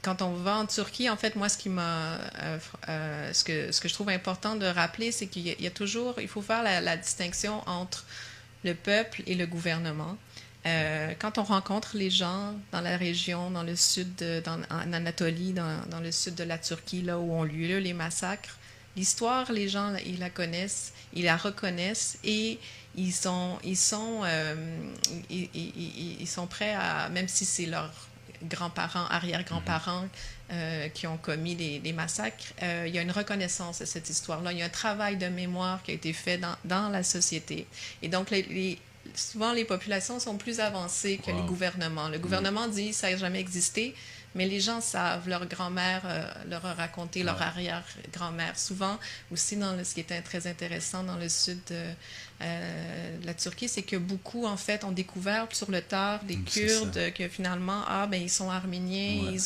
quand on va en Turquie, en fait, moi, ce que je trouve important de rappeler, c'est qu'il y a toujours, il faut faire la distinction entre le peuple et le gouvernement. Quand on rencontre les gens dans la région, dans le sud, en Anatolie, dans le sud de la Turquie, là où ont lieu les massacres, l'histoire, les gens, ils la connaissent, ils la reconnaissent et ils sont prêts à, même si c'est leurs grands-parents, arrière-grands-parents qui ont commis les massacres, il y a une reconnaissance de cette histoire-là. Il y a un travail de mémoire qui a été fait dans la société. Et donc, souvent, les populations sont plus avancées que les Wow. gouvernements. Le gouvernement dit ça n'a jamais existé, mais les gens savent, leur grand-mère leur a raconté, leur Ouais. arrière-grand-mère. Souvent, aussi, ce qui est très intéressant dans le sud de la Turquie, c'est que beaucoup, en fait, ont découvert sur le tard des C'est ça. Kurdes que finalement, ah, ben, ils sont arméniens, Ouais. ils